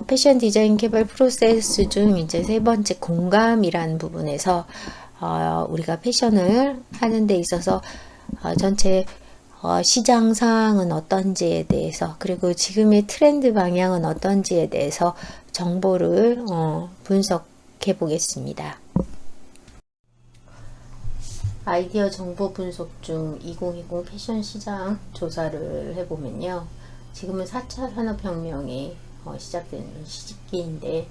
패션 디자인 개발 프로세스 중 이제 세 번째 공감이라는 부분에서 우리가 패션을 하는 데 있어서 전체 시장 상황은 어떤지에 대해서, 그리고 지금의 트렌드 방향은 어떤지에 대해서 정보를 분석해 보겠습니다. 아이디어 정보 분석 중 2020 패션 시장 조사를 해보면요. 지금은 4차 산업혁명이 시작되는 시기인데,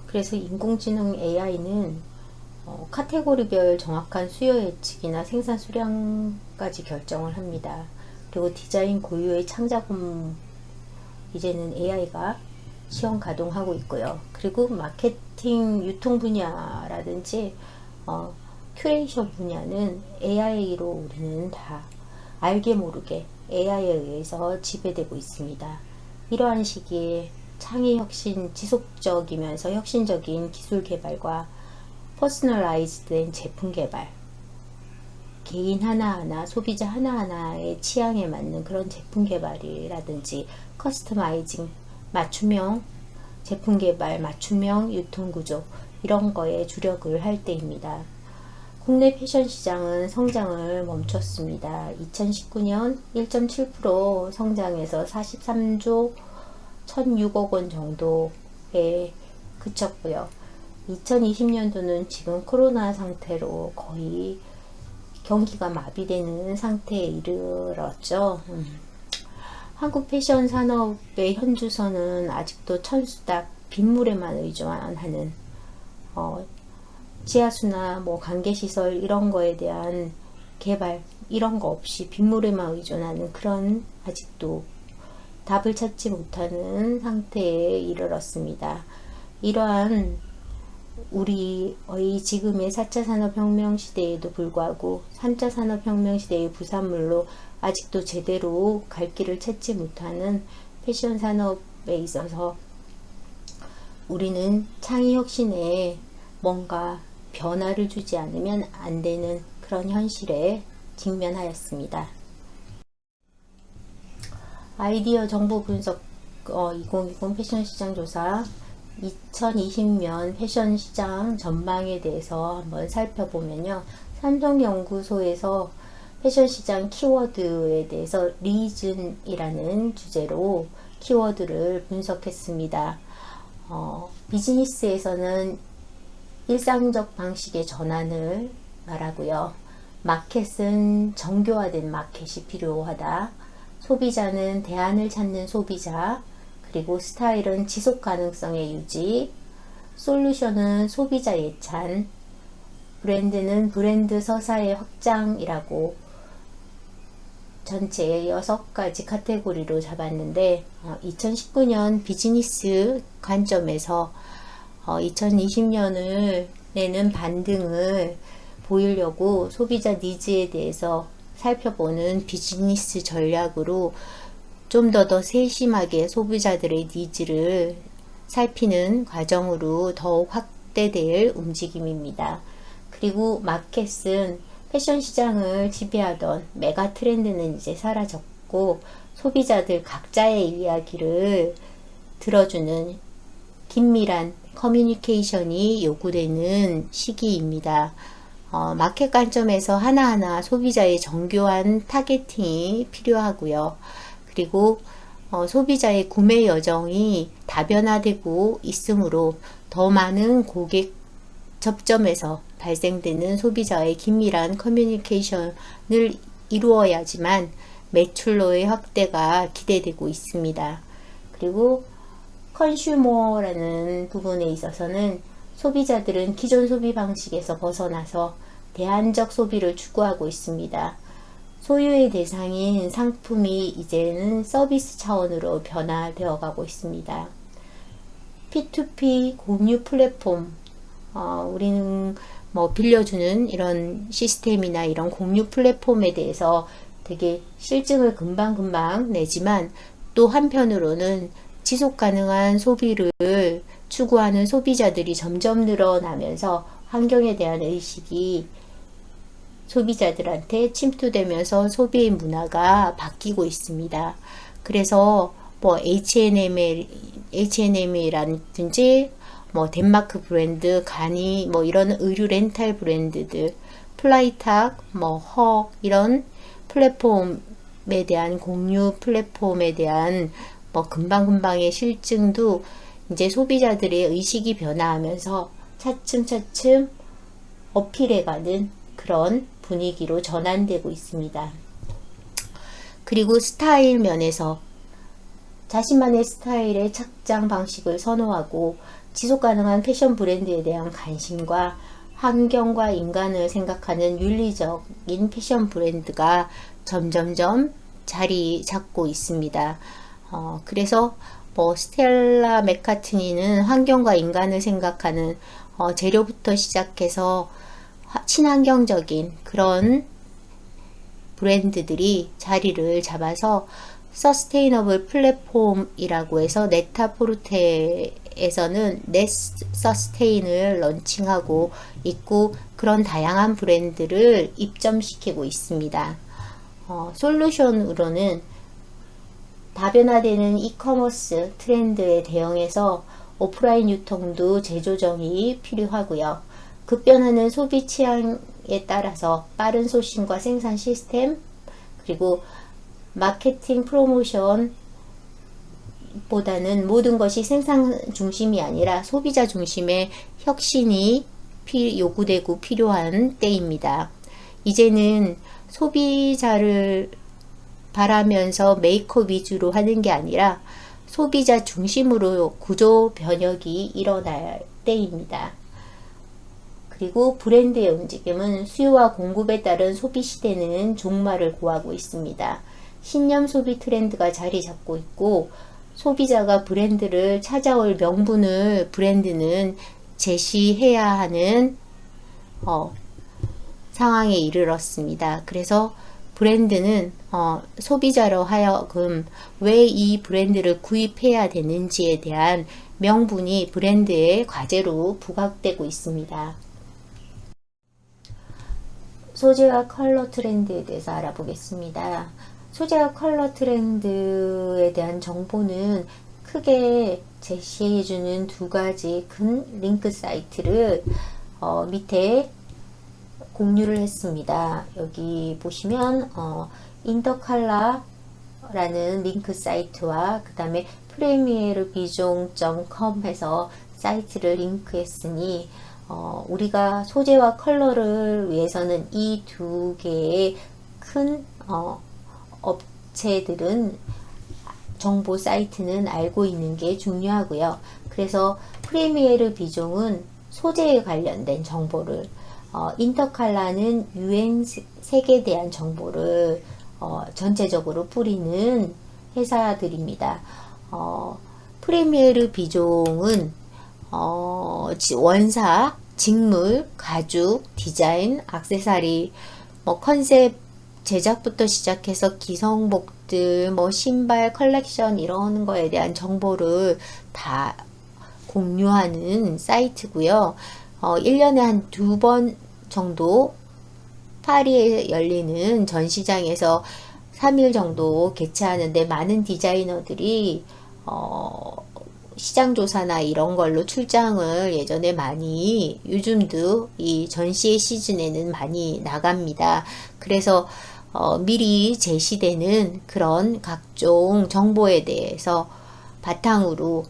그래서 인공지능 AI는 카테고리별 정확한 수요 예측이나 생산 수량까지 결정을 합니다. 그리고 디자인 고유의 창작업 이제는 AI가 시험 가동하고 있고요. 그리고 마케팅 유통 분야라든지 큐레이션 분야는 AI로 우리는 다 알게 모르게 AI에 의해서 지배되고 있습니다. 이러한 시기에 창의 혁신, 지속적이면서 혁신적인 기술 개발과 퍼스널라이즈된 제품 개발, 개인 하나하나, 소비자 하나하나의 취향에 맞는 그런 제품 개발이라든지 커스터마이징, 맞춤형 제품 개발, 맞춤형 유통구조, 이런 거에 주력을 할 때입니다. 국내 패션 시장은 성장을 멈췄습니다. 2019년 1.7% 성장해서 43조 1,006억 원 정도에 그쳤고요. 2020년도는 지금 코로나 상태로 거의 경기가 마비되는 상태에 이르렀죠. 한국 패션 산업의 현주소는 아직도 천수답 빗물에만 의존하는 지하수나 관계시설 이런 거에 대한 개발 이런 거 없이 빗물에만 의존하는 그런 아직도 답을 찾지 못하는 상태에 이르렀습니다. 이러한 우리의 지금의 4차 산업혁명 시대에도 불구하고 3차 산업혁명 시대의 부산물로 아직도 제대로 갈 길을 찾지 못하는 패션 산업에 있어서 우리는 창의 혁신에 뭔가 변화를 주지 않으면 안 되는 그런 현실에 직면하였습니다. 아이디어 정보 분석 2020 패션 시장 조사 2020년 패션 시장 전망에 대해서 한번 살펴보면요. 삼성연구소에서 패션 시장 키워드에 대해서 리즌이라는 주제로 키워드를 분석했습니다. 비즈니스에서는 일상적 방식의 전환을 말하고요. 마켓은 정교화된 마켓이 필요하다. 소비자는 대안을 찾는 소비자, 그리고 스타일은 지속 가능성의 유지, 솔루션은 소비자 예찬, 브랜드는 브랜드 서사의 확장이라고 전체 6가지 카테고리로 잡았는데 2019년 비즈니스 관점에서 2020년을 내는 반등을 보이려고 소비자 니즈에 대해서 살펴보는 비즈니스 전략으로 좀 더 세심하게 소비자들의 니즈를 살피는 과정으로 더욱 확대될 움직임입니다. 그리고 마켓은 패션 시장을 지배하던 메가 트렌드는 이제 사라졌고 소비자들 각자의 이야기를 들어주는 긴밀한 커뮤니케이션이 요구되는 시기입니다. 마켓 관점에서 하나하나 소비자의 정교한 타겟팅이 필요하고요. 그리고 소비자의 구매 여정이 다변화되고 있으므로 더 많은 고객 접점에서 발생되는 소비자의 긴밀한 커뮤니케이션을 이루어야지만 매출로의 확대가 기대되고 있습니다. 그리고 컨슈머라는 부분에 있어서는 소비자들은 기존 소비 방식에서 벗어나서 대안적 소비를 추구하고 있습니다. 소유의 대상인 상품이 이제는 서비스 차원으로 변화되어 가고 있습니다. P2P 공유 플랫폼, 우리는 빌려주는 이런 시스템이나 이런 공유 플랫폼에 대해서 되게 실증을 금방금방 내지만 또 한편으로는 지속 가능한 소비를 추구하는 소비자들이 점점 늘어나면서 환경에 대한 의식이 소비자들한테 침투되면서 소비 문화가 바뀌고 있습니다. 그래서 뭐 H&M이라든지 뭐 덴마크 브랜드, 가니 뭐 이런 의류 렌탈 브랜드들, 플라이탁, 뭐 허 이런 플랫폼에 대한 공유 플랫폼에 대한 뭐 금방금방의 실증도 이제 소비자들의 의식이 변화하면서 차츰차츰 어필해가는 그런 분위기로 전환되고 있습니다. 그리고 스타일 면에서 자신만의 스타일의 착장 방식을 선호하고 지속가능한 패션 브랜드에 대한 관심과 환경과 인간을 생각하는 윤리적인 패션 브랜드가 점점점 자리 잡고 있습니다. 그래서 뭐 스텔라 맥카트니는 환경과 인간을 생각하는 재료부터 시작해서 친환경적인 그런 브랜드들이 자리를 잡아서 서스테이너블 플랫폼이라고 해서 네타포르테에서는 넷서스테인을 런칭하고 있고 그런 다양한 브랜드를 입점시키고 있습니다. 솔루션으로는 다변화되는 이커머스 트렌드에 대응해서 오프라인 유통도 재조정이 필요하고요. 급변하는 소비 취향에 따라서 빠른 소싱과 생산 시스템 그리고 마케팅 프로모션 보다는 모든 것이 생산 중심이 아니라 소비자 중심의 혁신이 요구되고 필요한 때입니다. 이제는 소비자를 바라면서 메이크업 위주로 하는 게 아니라 소비자 중심으로 구조 변혁이 일어날 때입니다. 그리고 브랜드의 움직임은 수요와 공급에 따른 소비 시대는 종말을 고하고 있습니다. 신념 소비 트렌드가 자리 잡고 있고 소비자가 브랜드를 찾아올 명분을 브랜드는 제시해야 하는 상황에 이르렀습니다. 그래서 브랜드는 소비자로 하여금 왜 이 브랜드를 구입해야 되는지에 대한 명분이 브랜드의 과제로 부각되고 있습니다. 소재와 컬러 트렌드에 대해서 알아보겠습니다. 소재와 컬러 트렌드에 대한 정보는 크게 제시해주는 두 가지 큰 링크 사이트를 밑에 공유를 했습니다. 여기 보시면 인더칼라라는 링크 사이트와 그 다음에 프레미에르비종.com 해서 사이트를 링크했으니 우리가 소재와 컬러를 위해서는 이 두 개의 큰 업체들은 정보 사이트는 알고 있는 게 중요하고요. 그래서 프리미에르 비종은 소재에 관련된 정보를 인터칼라는 유행색에 대한 정보를 전체적으로 뿌리는 회사들입니다. 프리미에르 비종은 원사, 직물, 가죽, 디자인, 액세서리, 뭐 컨셉 제작부터 시작해서 기성복들, 뭐 신발 컬렉션 이런 거에 대한 정보를 다 공유하는 사이트고요. 1년에 한 2번 정도 파리에 열리는 전시장에서 3일 정도 개최하는데 많은 디자이너들이 시장조사나 이런 걸로 출장을 예전에 많이 요즘도 이 전시의 시즌에는 많이 나갑니다. 그래서 미리 제시되는 그런 각종 정보에 대해서 바탕으로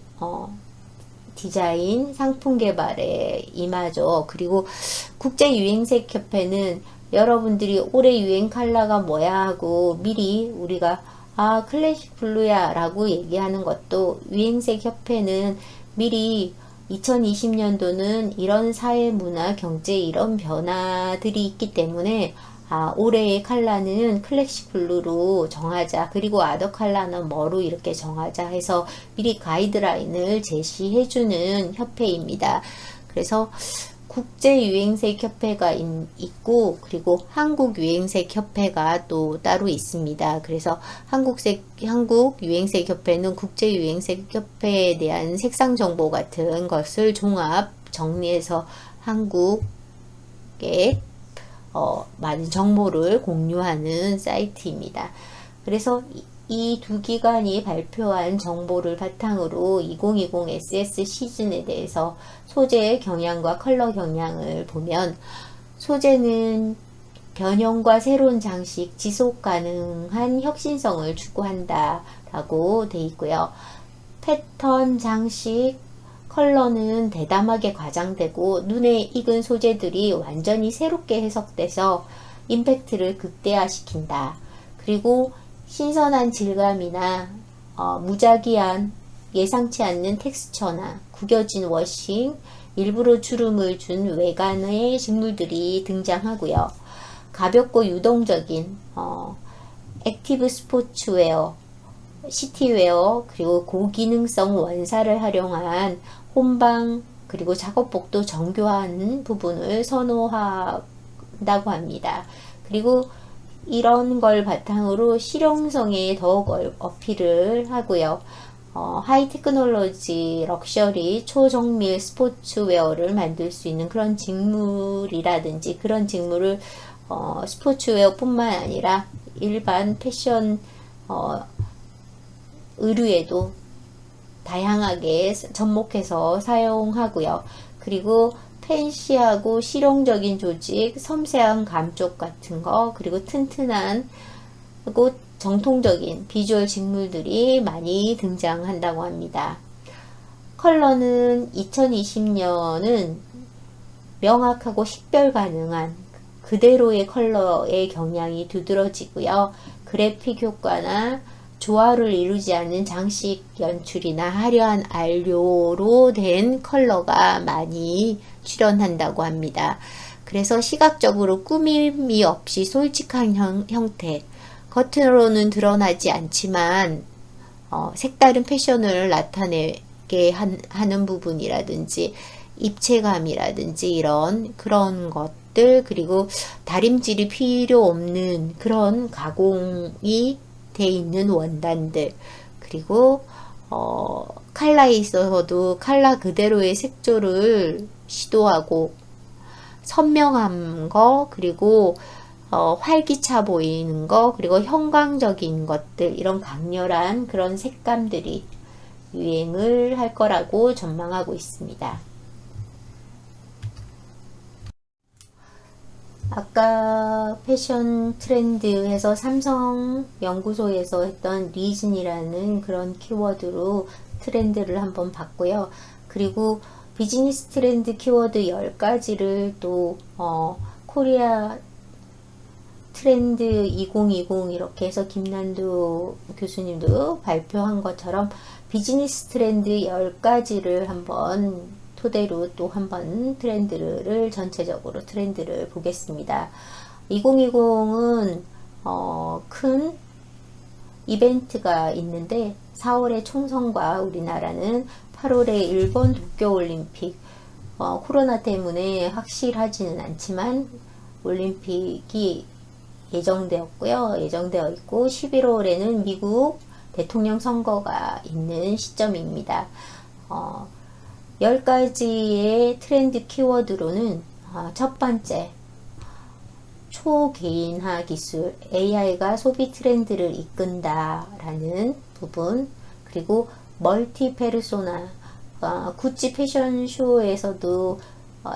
디자인, 상품 개발에 임하죠. 그리고 국제유행색협회는 여러분들이 올해 유행 컬러가 뭐야 하고 미리 우리가 클래식 블루야 라고 얘기하는 것도 유행색 협회는 미리 2020년도는 이런 사회, 문화, 경제 이런 변화들이 있기 때문에 올해의 컬러는 클래식 블루로 정하자. 그리고 아더 컬러는 뭐로 이렇게 정하자 해서 미리 가이드라인을 제시해주는 협회입니다. 그래서 국제유행색 협회가 있고 그리고 한국유행색 협회가 또 따로 있습니다. 그래서 한국유행색 협회는 국제유행색 협회에 대한 색상 정보 같은 것을 종합 정리해서 한국에 많은 정보를 공유하는 사이트입니다. 그래서 이 두 기관이 발표한 정보를 바탕으로 2020 SS 시즌에 대해서 소재의 경향과 컬러 경향을 보면, 소재는 변형과 새로운 장식, 지속 가능한 혁신성을 추구한다 라고 돼 있고요. 패턴, 장식, 컬러는 대담하게 과장되고 눈에 익은 소재들이 완전히 새롭게 해석돼서 임팩트를 극대화시킨다. 그리고 신선한 질감이나 무작위한 예상치 않는 텍스처나 구겨진 워싱, 일부러 주름을 준 외관의 식물들이 등장하고요. 가볍고 유동적인 액티브 스포츠웨어, 시티웨어, 그리고 고기능성 원사를 활용한 혼방, 그리고 작업복도 정교한 부분을 선호한다고 합니다. 그리고 이런 걸 바탕으로 실용성에 더욱 어필을 하고요. 하이 테크놀로지, 럭셔리, 초정밀 스포츠웨어를 만들 수 있는 그런 직물이라든지, 그런 직물을 스포츠웨어 뿐만 아니라 일반 패션 의류에도 다양하게 접목해서 사용하고요. 그리고 팬시하고 실용적인 조직, 섬세한 감쪽 같은 거, 그리고 튼튼한 그리고 정통적인 비주얼 직물들이 많이 등장한다고 합니다. 컬러는 2020년은 명확하고 식별 가능한 그대로의 컬러의 경향이 두드러지고요. 그래픽 효과나 조화를 이루지 않는 장식 연출이나 화려한 안료로 된 컬러가 많이 출연한다고 합니다. 그래서 시각적으로 꾸밈이 없이 솔직한 형태, 겉으로는 드러나지 않지만 색다른 패션을 나타내게 하는 부분이라든지 입체감이라든지 이런 그런 것들, 그리고 다림질이 필요 없는 그런 가공이 돼 있는 원단들, 그리고 칼라에 있어서도 칼라 그대로의 색조를 시도하고 선명한 거, 그리고 활기차 보이는 거, 그리고 형광적인 것들, 이런 강렬한 그런 색감들이 유행을 할 거라고 전망하고 있습니다. 아까 패션 트렌드에서 삼성 연구소에서 했던 리즌이라는 그런 키워드로 트렌드를 한번 봤고요. 그리고 비즈니스 트렌드 키워드 10가지를 또 코리아 트렌드 2020 이렇게 해서 김난도 교수님도 발표한 것처럼 비즈니스 트렌드 10가지를 한번 토대로 또 한번 트렌드를 전체적으로 트렌드를 보겠습니다. 2020은 큰 이벤트가 있는데 4월에 총선과 우리나라는 8월에 일본 도쿄올림픽, 코로나 때문에 확실하지는 않지만 올림픽이 예정되어 있고 11월에는 미국 대통령 선거가 있는 시점입니다. 10가지의 트렌드 키워드로는 첫 번째, 초개인화 기술, AI가 소비 트렌드를 이끈다 라는 부분, 그리고 멀티 페르소나, 구찌 패션쇼에서도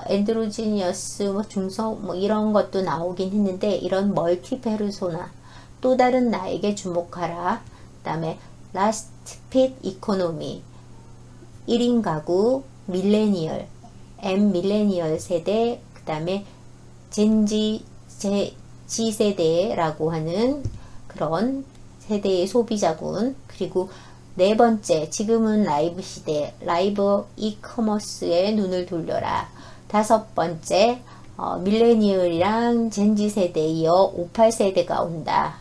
엔드로지니어스, 중성 이런 것도 나오긴 했는데, 이런 멀티 페르소나, 또 다른 나에게 주목하라, 그 다음에 라스트 핏 이코노미, 1인 가구, 밀레니얼, M 밀레니얼 세대, 그 다음에 젠지 G세대라고 하는 그런 세대의 소비자군, 그리고 네 번째, 지금은 라이브 시대, 라이브 이커머스에 눈을 돌려라. 다섯 번째, 밀레니얼이랑 젠지 세대에 이어 58세대가 온다.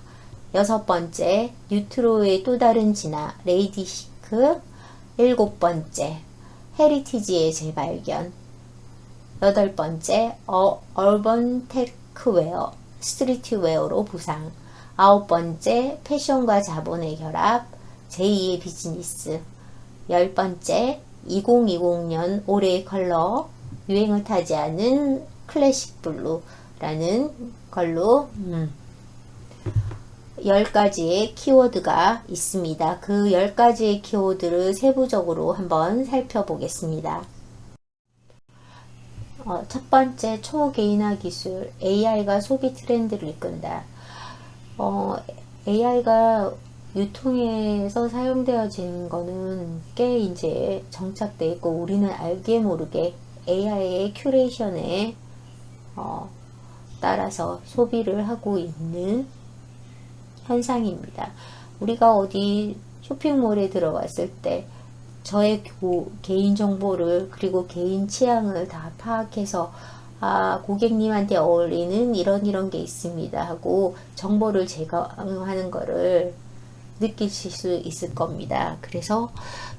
여섯 번째, 뉴트로의 또 다른 진화, 레이디시크. 일곱 번째, 헤리티지의 재발견. 여덟 번째, 얼번 테크웨어, 스트리트웨어로 부상. 아홉 번째, 패션과 자본의 결합, 제2의 비즈니스. 열 번째, 2020년 올해의 컬러, 유행을 타지 않은 클래식 블루, 라는 걸로 10가지의 키워드가 있습니다. 그 10가지의 키워드를 세부적으로 한번 살펴보겠습니다. 첫 번째, 초개인화 기술, AI가 소비 트렌드를 이끈다. AI가 유통에서 사용되어지는 거는 꽤 이제 정착되어 있고, 우리는 알게 모르게 AI의 큐레이션에 따라서 소비를 하고 있는 현상입니다. 우리가 어디 쇼핑몰에 들어갔을 때 저의 개인정보를 그리고 개인 취향을 다 파악해서 고객님한테 어울리는 이런 게 있습니다 하고 정보를 제공하는 거를 느끼실 수 있을 겁니다. 그래서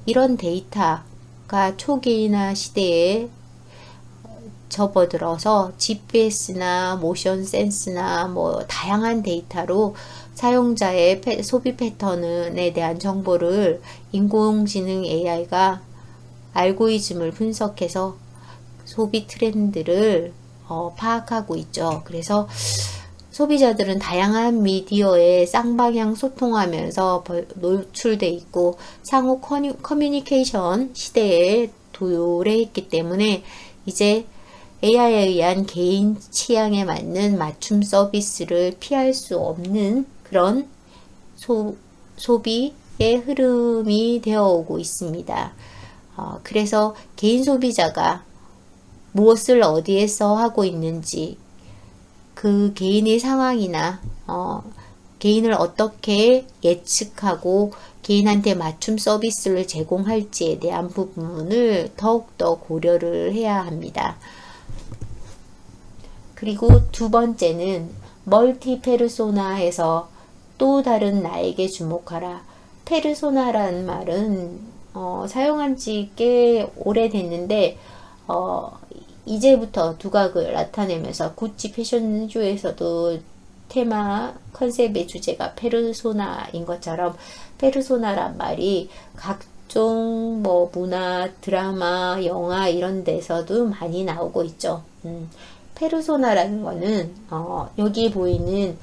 이런 데이터가 초개인화 시대에 접어들어서 GPS나 모션 센스나 뭐 다양한 데이터로 사용자의 소비 패턴에 대한 정보를 인공지능 AI가 알고리즘을 분석해서 소비 트렌드를 파악하고 있죠. 그래서 소비자들은 다양한 미디어에 쌍방향 소통하면서 노출돼 있고 상호 커뮤니케이션 시대에 도래했기 때문에 이제 AI에 의한 개인 취향에 맞는 맞춤 서비스를 피할 수 없는 그런 소비의 흐름이 되어오고 있습니다. 그래서 개인 소비자가 무엇을 어디에서 하고 있는지, 그 개인의 상황이나 개인을 어떻게 예측하고 개인한테 맞춤 서비스를 제공할지에 대한 부분을 더욱더 고려를 해야 합니다. 그리고 두 번째는 멀티 페르소나에서 또 다른 나에게 주목하라. 페르소나라는 말은 사용한 지 꽤 오래됐는데 이제부터 두각을 나타내면서 구찌 패션쇼에서도 테마 컨셉의 주제가 페르소나인 것처럼 페르소나란 말이 각종 뭐 문화, 드라마, 영화 이런 데서도 많이 나오고 있죠. 페르소나라는 거는 여기 보이는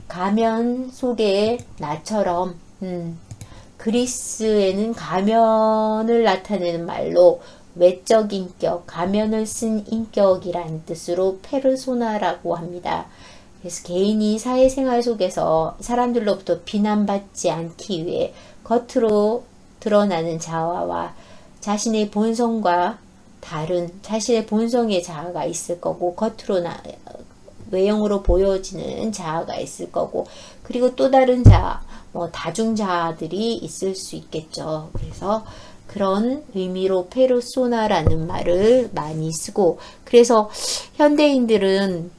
가면 속의 나처럼 그리스에는 가면을 나타내는 말로 외적 인격, 가면을 쓴 인격이란 뜻으로 페르소나라고 합니다. 그래서 개인이 사회생활 속에서 사람들로부터 비난받지 않기 위해 겉으로 드러나는 자아와 자신의 본성과 다른 자신의 본성의 자아가 있을 거고, 겉으로 외형으로 보여지는 자아가 있을 거고, 그리고 또 다른 자아, 뭐 다중 자아들이 있을 수 있겠죠. 그래서 그런 의미로 페르소나라는 말을 많이 쓰고, 그래서 현대인들은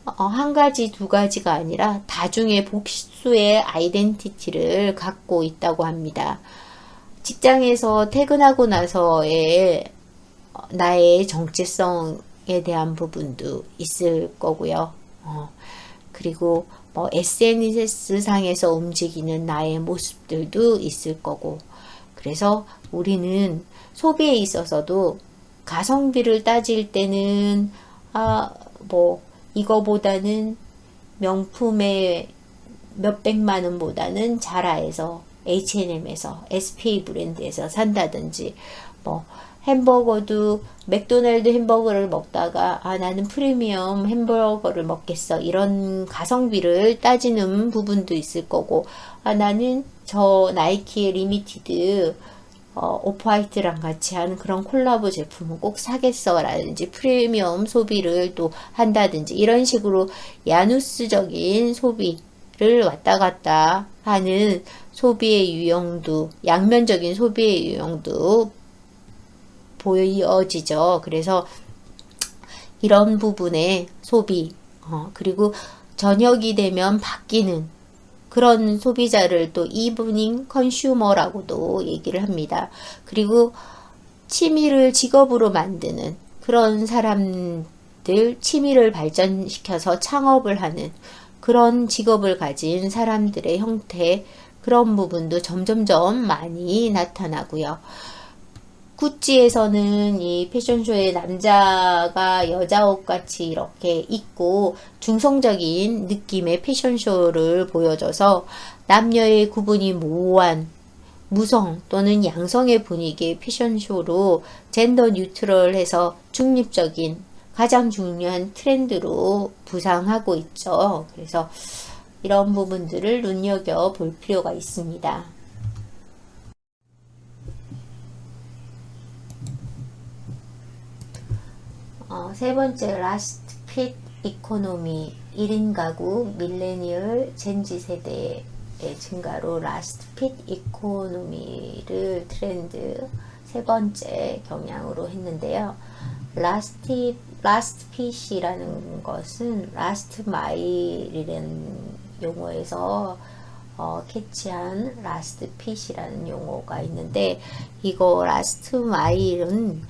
한 가지, 두 가지가 아니라 다중의 복수의 아이덴티티를 갖고 있다고 합니다. 직장에서 퇴근하고 나서의 나의 정체성에 대한 부분도 있을 거고요. 그리고 뭐 SNS 상에서 움직이는 나의 모습들도 있을 거고, 그래서 우리는 소비에 있어서도 가성비를 따질 때는 뭐 이거보다는 명품의 몇백만 원보다는 자라에서, H&M에서, SPA 브랜드에서 산다든지, 뭐 햄버거도 맥도날드 햄버거를 먹다가 나는 프리미엄 햄버거를 먹겠어, 이런 가성비를 따지는 부분도 있을 거고, 나는 저 나이키의 리미티드 오프화이트랑 같이 한 그런 콜라보 제품은 꼭 사겠어 라든지 프리미엄 소비를 또 한다든지, 이런 식으로 야누스적인 소비를 왔다 갔다 하는 소비의 유형도, 양면적인 소비의 유형도 보여지죠. 그래서 이런 부분의 소비, 그리고 저녁이 되면 바뀌는 그런 소비자를 또 이브닝 컨슈머라고도 얘기를 합니다. 그리고 취미를 직업으로 만드는 그런 사람들, 취미를 발전시켜서 창업을 하는 그런 직업을 가진 사람들의 형태, 그런 부분도 점점점 많이 나타나고요. 구찌에서는 이 패션쇼에 남자가 여자 옷 같이 이렇게 입고 중성적인 느낌의 패션쇼를 보여줘서 남녀의 구분이 모호한 무성 또는 양성의 분위기의 패션쇼로 젠더 뉴트럴해서 중립적인 가장 중요한 트렌드로 부상하고 있죠. 그래서 이런 부분들을 눈여겨볼 필요가 있습니다. 세 번째, 라스트 핏 이코노미. 1인 가구, 밀레니얼, 젠지 세대의 증가로 라스트 핏 이코노미를 트렌드 세 번째 경향으로 했는데요. 라스트 핏이라는 것은 라스트 마일이라는 용어에서 캐치한 라스트 핏이라는 용어가 있는데, 이거 라스트 마일은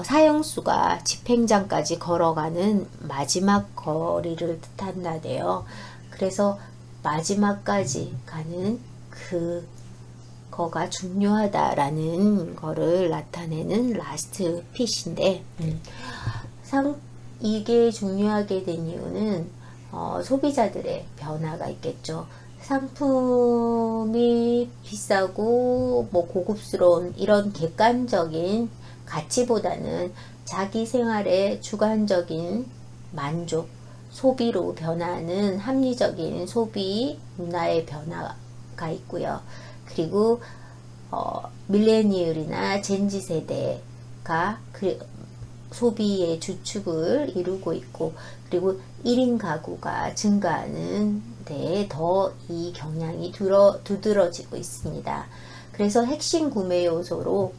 사형수가 집행장까지 걸어가는 마지막 거리를 뜻한다네요. 그래서 마지막까지 가는 그거가 중요하다라는 거를 나타내는 라스트 핏인데, 이게 중요하게 된 이유는 소비자들의 변화가 있겠죠. 상품이 비싸고 뭐 고급스러운 이런 객관적인 가치보다는 자기 생활의 주관적인 만족, 소비로 변하는 합리적인 소비 문화의 변화가 있고요. 그리고 밀레니얼이나 젠지 세대가 그 소비의 주축을 이루고 있고, 그리고 1인 가구가 증가하는 데에 더 이 경향이 두드러지고 있습니다. 그래서 핵심 구매 요소로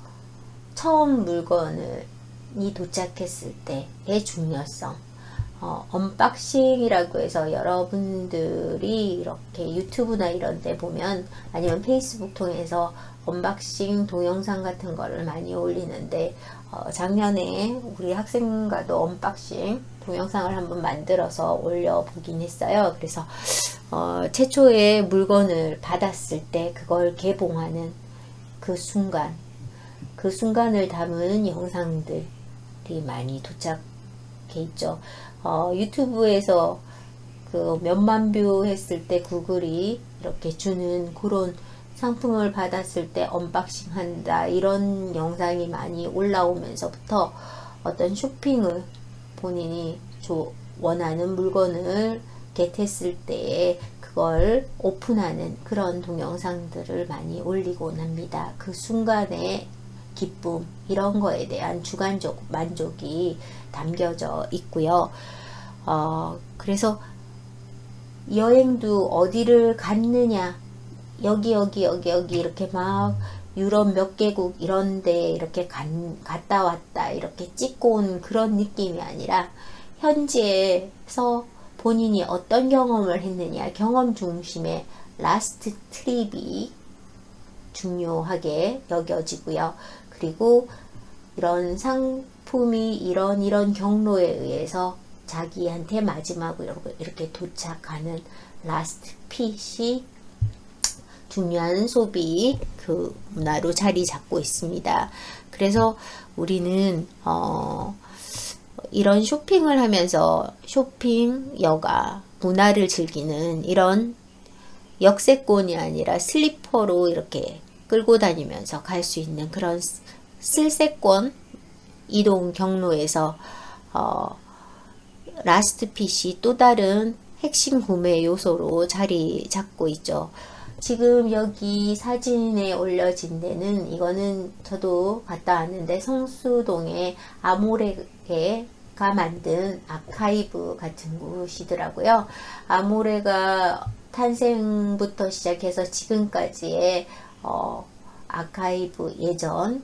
처음 물건이 도착했을 때의 중요성, 언박싱이라고 해서 여러분들이 이렇게 유튜브나 이런 데 보면, 아니면 페이스북 통해서 언박싱 동영상 같은 거를 많이 올리는데, 작년에 우리 학생과도 언박싱 동영상을 한번 만들어서 올려보긴 했어요. 그래서 최초의 물건을 받았을 때 그걸 개봉하는 그 순간을 담은 영상들이 많이 도착해 있죠. 유튜브에서 그 몇만 뷰 했을 때 구글이 이렇게 주는 그런 상품을 받았을 때 언박싱 한다, 이런 영상이 많이 올라오면서부터 어떤 쇼핑을 본인이 원하는 물건을 겟했을 때에 그걸 오픈하는 그런 동영상들을 많이 올리곤 합니다. 그 순간의 기쁨, 이런 거에 대한 주관적 만족이 담겨져 있고요. 그래서 여행도 어디를 갔느냐, 여기 이렇게 막 유럽 몇 개국 이런데 이렇게 갔다 왔다 이렇게 찍고 온 그런 느낌이 아니라, 현지에서 본인이 어떤 경험을 했느냐, 경험 중심의 라스트 트립이 중요하게 여겨지고요. 그리고 이런 상품이 이런 경로에 의해서 자기한테 마지막으로 이렇게 도착하는 라스트 핏이 중요한 소비 그 문화로 자리 잡고 있습니다. 그래서 우리는 이런 쇼핑을 하면서 쇼핑, 여가, 문화를 즐기는 이런 역세권이 아니라 슬리퍼로 이렇게 끌고 다니면서 갈 수 있는 그런 쓸세권 이동 경로에서 라스트 핏이 또 다른 핵심 구매 요소로 자리 잡고 있죠. 지금 여기 사진에 올려진 데는, 이거는 저도 갔다 왔는데 성수동의 아모레가 만든 아카이브 같은 곳이더라고요. 아모레가 탄생부터 시작해서 지금까지의 아카이브 예전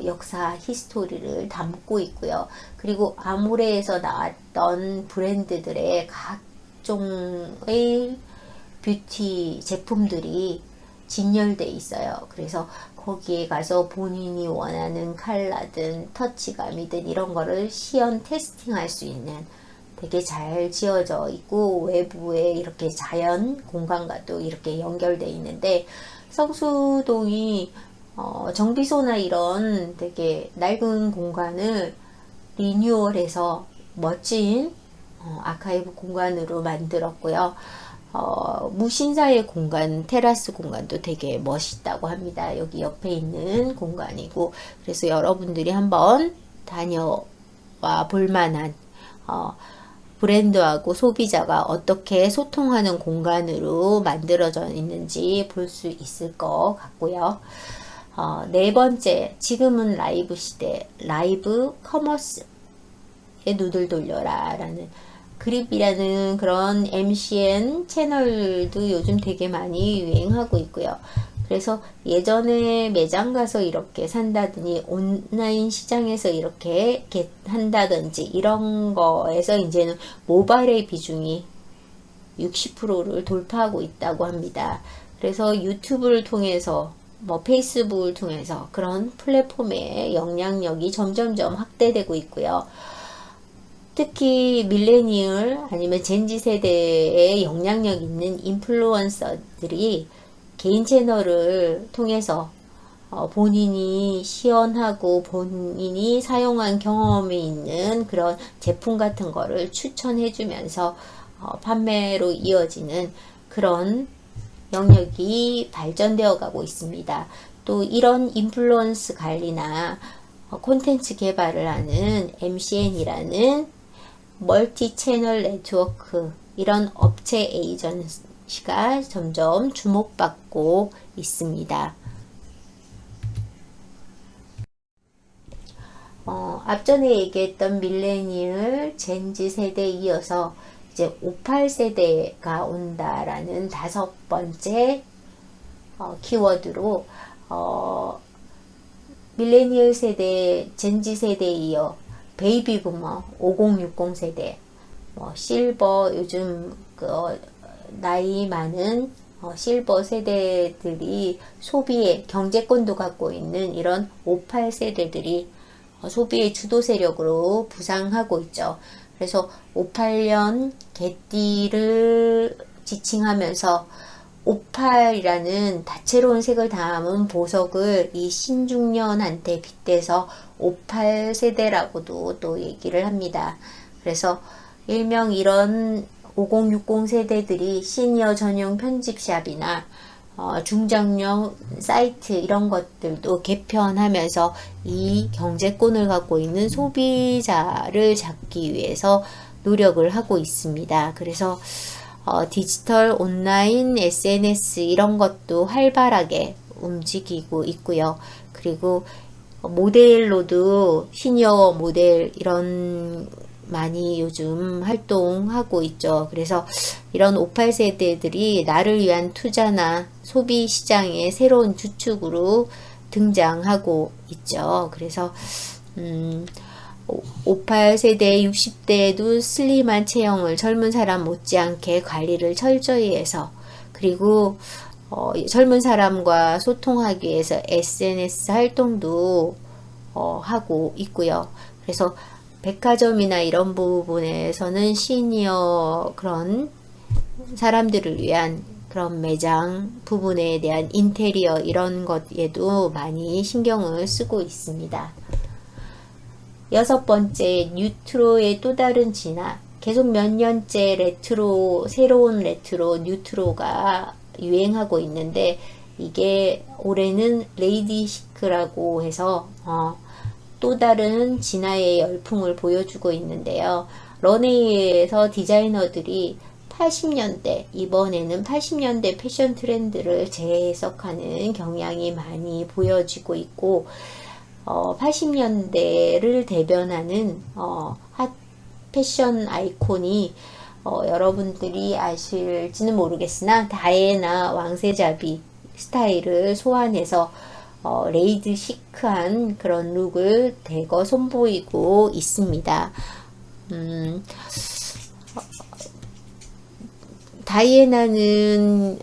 역사 히스토리를 담고 있고요. 그리고 아모레에서 나왔던 브랜드들의 각종의 뷰티 제품들이 진열돼 있어요. 그래서 거기에 가서 본인이 원하는 컬러든 터치감이든 이런 거를 시연 테스팅할 수 있는, 되게 잘 지어져 있고 외부에 이렇게 자연 공간과도 이렇게 연결돼 있는데, 성수동이 정비소나 이런 되게 낡은 공간을 리뉴얼해서 멋진 아카이브 공간으로 만들었고요. 무신사의 공간, 테라스 공간도 되게 멋있다고 합니다. 여기 옆에 있는 공간이고, 그래서 여러분들이 한번 다녀와 볼만한 브랜드하고 소비자가 어떻게 소통하는 공간으로 만들어져 있는지 볼 수 있을 것 같고요. 네 번째, 지금은 라이브 시대, 라이브 커머스에 눈을 돌려라 라는 그립이라는 그런 MCN 채널도 요즘 되게 많이 유행하고 있고요. 그래서 예전에 매장 가서 이렇게 산다더니 온라인 시장에서 이렇게 한다든지 이런 거에서 이제는 모바일의 비중이 60%를 돌파하고 있다고 합니다. 그래서 유튜브를 통해서 페이스북을 통해서 그런 플랫폼의 영향력이 점점점 확대되고 있고요. 특히 밀레니얼 아니면 젠지 세대에 영향력 있는 인플루언서들이 개인 채널을 통해서 본인이 시연하고 본인이 사용한 경험이 있는 그런 제품 같은 거를 추천해 주면서 판매로 이어지는 그런 영역이 발전되어 가고 있습니다. 또 이런 인플루언스 관리나 콘텐츠 개발을 하는 MCN이라는 멀티 채널 네트워크 이런 업체 에이전시가 점점 주목받고 있습니다. 앞전에 얘기했던 밀레니얼, 젠지 세대에 이어서 이제 58세대가 온다라는 다섯 번째 키워드로 밀레니얼 세대, 젠지 세대에 이어 베이비 부머, 5060 세대, 실버 요즘 나이 많은 실버 세대들이 소비의 경제권도 갖고 있는 이런 58세대들이 소비의 주도 세력으로 부상하고 있죠. 그래서 58년 개띠를 지칭하면서 58이라는 다채로운 색을 담은 보석을 이 신중년한테 빗대서 58세대라고도 또 얘기를 합니다. 그래서 일명 이런 5060 세대들이 시니어 전용 편집샵이나 중장년 사이트 이런 것들도 개편하면서 이 경제권을 갖고 있는 소비자를 잡기 위해서 노력을 하고 있습니다. 그래서 디지털, 온라인, SNS 이런 것도 활발하게 움직이고 있고요. 그리고 모델로도 시니어 모델 이런 많이 요즘 활동하고 있죠. 그래서 이런 58세대들이 나를 위한 투자나 소비 시장의 새로운 주축으로 등장하고 있죠. 그래서 58세대, 60대에도 슬림한 체형을 젊은 사람 못지않게 관리를 철저히 해서 그리고 젊은 사람과 소통하기 위해서 SNS 활동도 하고 있고요. 그래서 백화점이나 이런 부분에서는 시니어 그런 사람들을 위한 그런 매장 부분에 대한 인테리어 이런 것에도 많이 신경을 쓰고 있습니다. 여섯 번째, 뉴트로의 또 다른 진화. 계속 몇 년째 레트로, 새로운 레트로, 뉴트로가 유행하고 있는데 이게 올해는 레이디 시크라고 해서 또 다른 진화의 열풍을 보여주고 있는데요. 런웨이에서 디자이너들이 80년대, 이번에는 80년대 패션 트렌드를 재해석하는 경향이 많이 보여지고 있고 80년대를 대변하는 핫 패션 아이콘이 여러분들이 아실지는 모르겠으나 다이애나 왕세자비 스타일을 소환해서 레이드 시크한 그런 룩을 대거 선보이고 있습니다. 다이애나는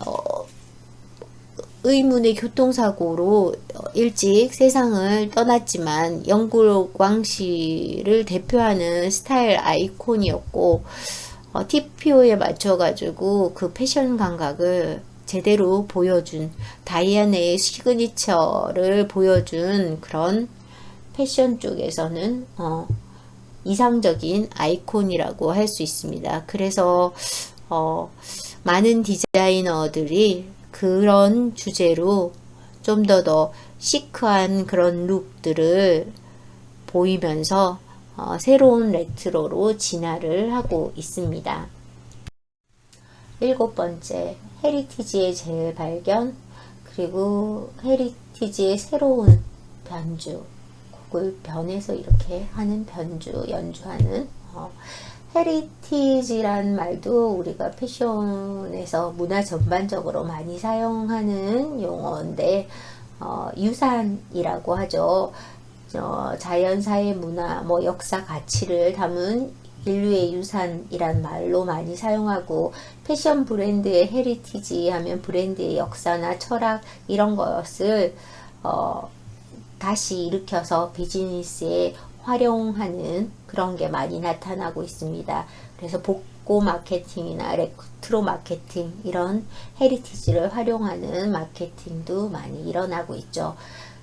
의문의 교통사고로 일찍 세상을 떠났지만 영국 왕실을 대표하는 스타일 아이콘이었고 TPO에 맞춰가지고 그 패션 감각을 제대로 보여준, 다이아나의 시그니처를 보여준 그런 패션 쪽에서는 이상적인 아이콘이라고 할 수 있습니다. 그래서 많은 디자이너들이 그런 주제로 좀 더 시크한 그런 룩들을 보이면서 새로운 레트로로 진화를 하고 있습니다. 7번째, 헤리티지의 재발견, 그리고 헤리티지의 새로운 변주, 곡을 변해서 이렇게 하는 변주, 연주하는 헤리티지란 말도 우리가 패션에서 문화 전반적으로 많이 사용하는 용어인데 유산이라고 하죠. 자연사의 문화, 역사 가치를 담은 인류의 유산이란 말로 많이 사용하고, 패션 브랜드의 헤리티지 하면 브랜드의 역사나 철학 이런 것을 다시 일으켜서 비즈니스에 활용하는 그런 게 많이 나타나고 있습니다. 그래서 복고 마케팅이나 레트로 마케팅, 이런 헤리티지를 활용하는 마케팅도 많이 일어나고 있죠.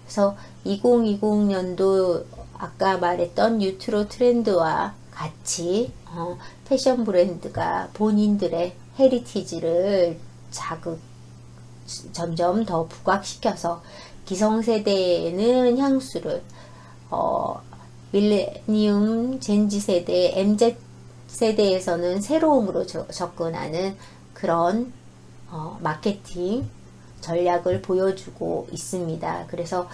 그래서 2020년도 아까 말했던 뉴트로 트렌드와 같이 패션 브랜드가 본인들의 헤리티지를 점점 더 부각시켜서 기성세대에는 향수를, 밀레니움 젠지 세대, MZ 세대에서는 새로움으로 접근하는 그런 마케팅 전략을 보여주고 있습니다. 그래서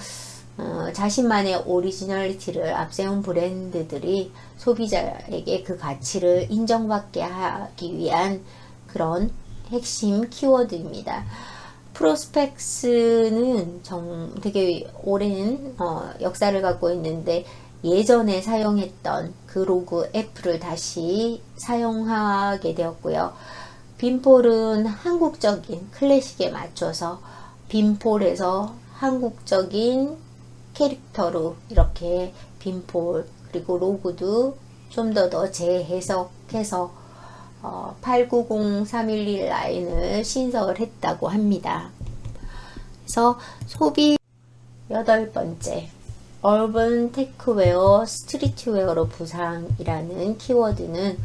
자신만의 오리지널리티를 앞세운 브랜드들이 소비자에게 그 가치를 인정받게 하기 위한 그런 핵심 키워드입니다. 프로스펙스는 되게 오랜 역사를 갖고 있는데, 예전에 사용했던 그 로고 F를 다시 사용하게 되었고요. 빈폴은 한국적인 클래식에 맞춰서 빈폴에서 한국적인 캐릭터로 이렇게 빈폴, 그리고 로고도 좀 더 재해석해서 890311 라인을 신설을 했다고 합니다. 그래서 소비 8번째, 얼번 테크웨어, 스트리트웨어로 부상이라는 키워드는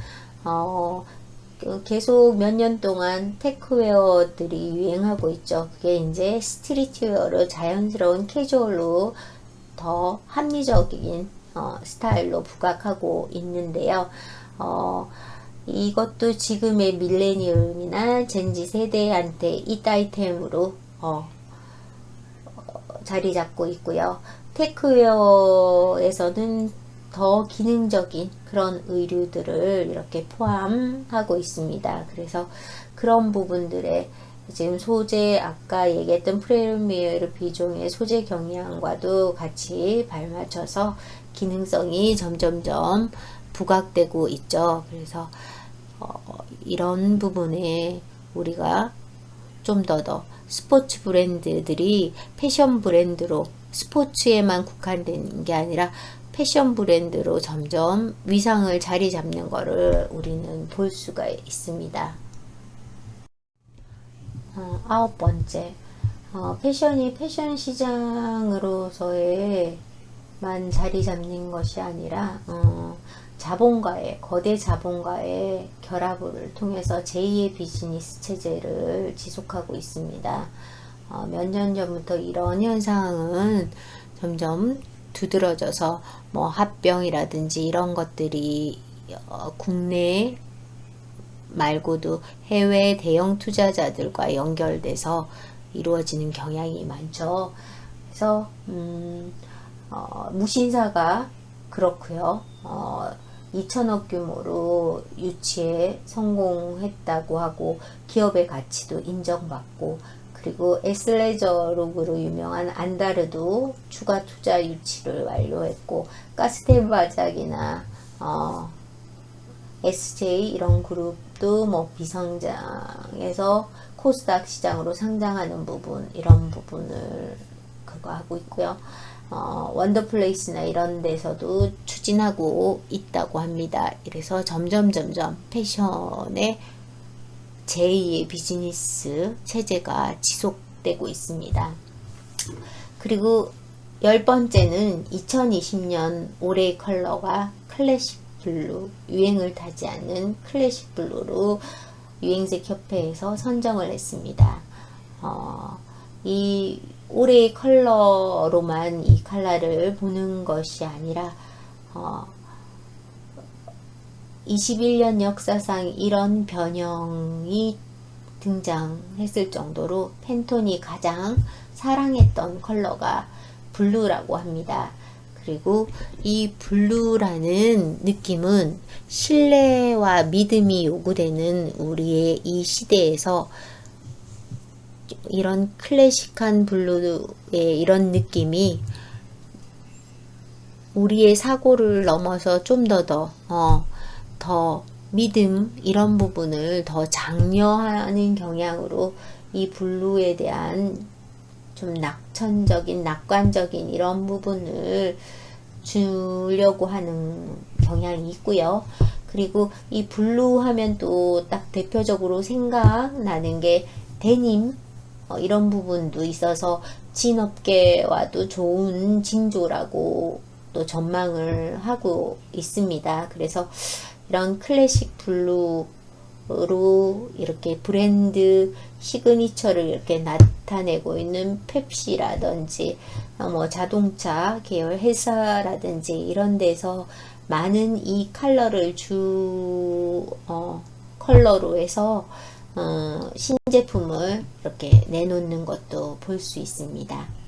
계속 몇 년 동안 테크웨어들이 유행하고 있죠. 그게 이제 스트리트웨어를 자연스러운 캐주얼로 더 합리적인 스타일로 부각하고 있는데요. 이것도 지금의 밀레니엄이나 젠지 세대한테 이따이템으로 자리 잡고 있고요. 테크웨어에서는 더 기능적인 그런 의류들을 이렇게 포함하고 있습니다. 그래서 그런 부분들에 지금 소재, 아까 얘기했던 프리미엄 비종의 소재 경향과도 같이 발맞춰서 기능성이 점점점 부각되고 있죠. 그래서 이런 부분에 우리가 좀 더 스포츠 브랜드들이 패션 브랜드로, 스포츠에만 국한된 게 아니라 패션 브랜드로 점점 위상을 자리 잡는 거를 우리는 볼 수가 있습니다. 9번째, 패션이 패션 시장으로서의 만 자리 잡는 것이 아니라 거대 자본가의 결합을 통해서 제2의 비즈니스 체제를 지속하고 있습니다. 몇 년 전부터 이런 현상은 점점 두드러져서 합병이라든지 이런 것들이 국내 말고도 해외 대형 투자자들과 연결돼서 이루어지는 경향이 많죠. 그래서 무신사가 그렇고요. 2천억 규모로 유치에 성공했다고 하고, 기업의 가치도 인정받고, 그리고 에슬레저룩으로 유명한 안다르도 추가 투자 유치를 완료했고, 가스텐바작이나 SJ 이런 그룹도 비상장에서 코스닥 시장으로 상장하는 부분, 이런 부분을 그거 하고 있고요. 원더플레이스나 이런 데서도 추진하고 있다고 합니다. 그래서 점점 패션의 제2의 비즈니스 체제가 지속되고 있습니다. 그리고 10번째는 2020년 올해의 컬러가 클래식 블루, 유행을 타지 않는 클래식 블루로 유행색 협회에서 선정을 했습니다. 이 올해의 컬러로만 이 컬러를 보는 것이 아니라 21년 역사상 이런 변형이 등장했을 정도로 팬톤이 가장 사랑했던 컬러가 블루라고 합니다. 그리고 이 블루라는 느낌은 신뢰와 믿음이 요구되는 우리의 이 시대에서 이런 클래식한 블루의 이런 느낌이 우리의 사고를 넘어서 좀 더 믿음 이런 부분을 더 장려하는 경향으로 이 블루에 대한 좀 낙관적인 이런 부분을 주려고 하는 경향이 있고요. 그리고 이 블루 하면 또 딱 대표적으로 생각나는 게 데님 이런 부분도 있어서 진업계와도 좋은 징조라고 또 전망을 하고 있습니다. 그래서 이런 클래식 블루로 이렇게 브랜드 시그니처를 이렇게 나타내고 있는 펩시라든지 뭐 자동차 계열 회사라든지 이런 데서 많은 이 컬러를 컬러로 해서 신제품을 이렇게 내놓는 것도 볼 수 있습니다.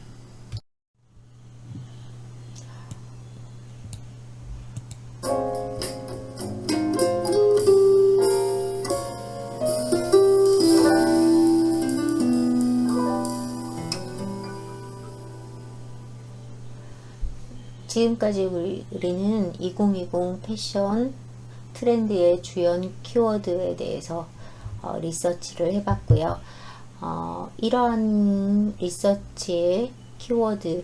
지금까지 우리는 2020 패션 트렌드의 주요 키워드에 대해서 리서치를 해봤고요. 이러한 리서치의 키워드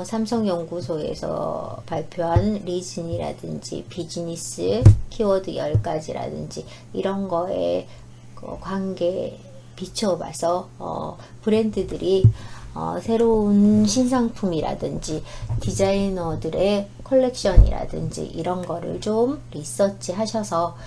삼성연구소에서 발표한 리즌이라든지 비즈니스 키워드 10가지라든지 이런 거에 관계 비춰봐서 브랜드들이 새로운 신상품이라든지 디자이너들의 컬렉션이라든지 이런 거를 좀 리서치 하셔서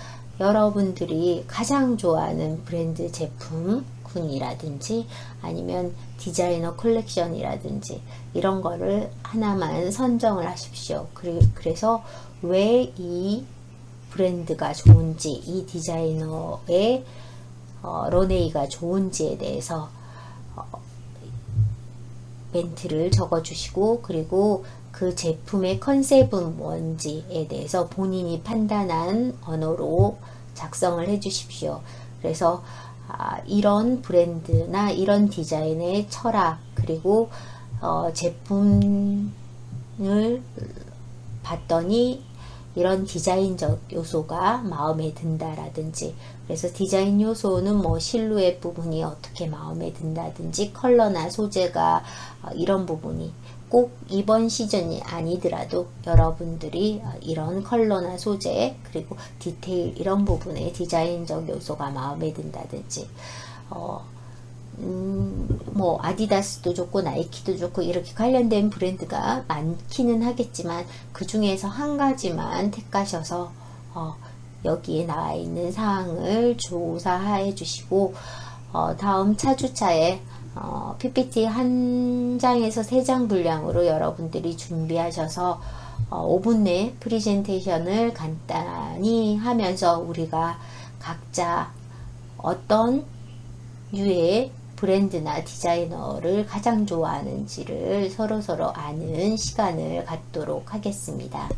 여러분들이 가장 좋아하는 브랜드 제품군이라든지 아니면 디자이너 컬렉션이라든지 이런 거를 하나만 선정을 하십시오. 그래서 왜 이 브랜드가 좋은지, 이 디자이너의 런웨이가 좋은지에 대해서 멘트를 적어주시고, 그리고 그 제품의 컨셉은 뭔지에 대해서 본인이 판단한 언어로 작성을 해 주십시오. 그래서 이런 브랜드나 이런 디자인의 철학, 그리고 제품을 봤더니 이런 디자인적 요소가 마음에 든다라든지, 그래서 디자인 요소는 뭐 실루엣 부분이 어떻게 마음에 든다든지, 컬러나 소재가 이런 부분이 꼭 이번 시즌이 아니더라도 여러분들이 이런 컬러나 소재 그리고 디테일 이런 부분에 디자인적 요소가 마음에 든다든지, 뭐 아디다스도 좋고 나이키도 좋고 이렇게 관련된 브랜드가 많기는 하겠지만 그 중에서 한 가지만 택하셔서 여기에 나와 있는 사항을 조사해 주시고, 다음 차주차에 PPT 한 장에서 3장 분량으로 여러분들이 준비하셔서 5분 내 프레젠테이션을 간단히 하면서 우리가 각자 어떤 유의 브랜드나 디자이너를 가장 좋아하는지를 서로서로 아는 시간을 갖도록 하겠습니다.